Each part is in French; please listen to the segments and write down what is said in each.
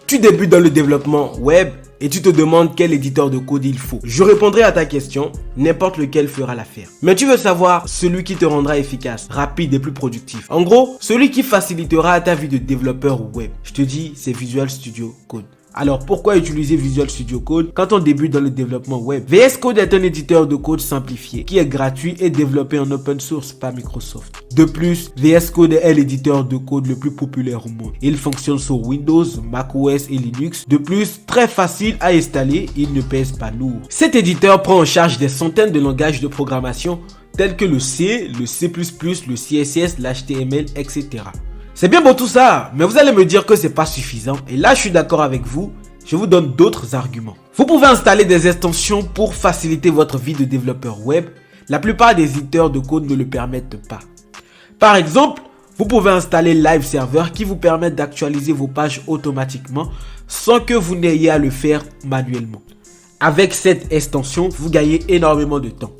Tu débutes dans le développement web et tu te demandes quel éditeur de code il faut. Je répondrai à ta question, n'importe lequel fera l'affaire. Mais tu veux savoir celui qui te rendra efficace, rapide et plus productif. En gros, celui qui facilitera ta vie de développeur web. Je te dis, c'est Visual Studio Code. Alors, pourquoi utiliser Visual Studio Code quand on débute dans le développement web? VS Code est un éditeur de code simplifié qui est gratuit et développé en open source par Microsoft. De plus, VS Code est l'éditeur de code le plus populaire au monde. Il fonctionne sur Windows, macOS et Linux. De plus, très facile à installer, il ne pèse pas lourd. Cet éditeur prend en charge des centaines de langages de programmation tels que le C, le C++, le CSS, l'HTML, etc. C'est bien beau tout ça, mais vous allez me dire que c'est pas suffisant. Et là, je suis d'accord avec vous. Je vous donne d'autres arguments. Vous pouvez installer des extensions pour faciliter votre vie de développeur web. La plupart des éditeurs de code ne le permettent pas. Par exemple, vous pouvez installer Live Server qui vous permet d'actualiser vos pages automatiquement sans que vous n'ayez à le faire manuellement. Avec cette extension, vous gagnez énormément de temps.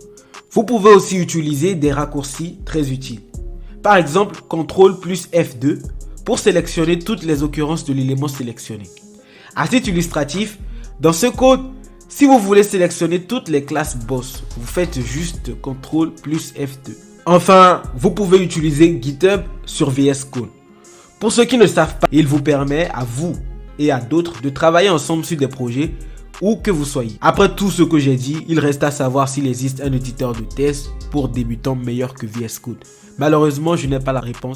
Vous pouvez aussi utiliser des raccourcis très utiles. Par exemple, CTRL plus F2 pour sélectionner toutes les occurrences de l'élément sélectionné. À titre illustratif, dans ce code, si vous voulez sélectionner toutes les classes boss, vous faites juste CTRL plus F2. Enfin, vous pouvez utiliser GitHub sur VS Code. Pour ceux qui ne savent pas, il vous permet à vous et à d'autres de travailler ensemble sur des projets où que vous soyez. Après tout ce que j'ai dit, il reste à savoir s'il existe un éditeur de test pour débutants meilleur que VS Code. Malheureusement, je n'ai pas la réponse.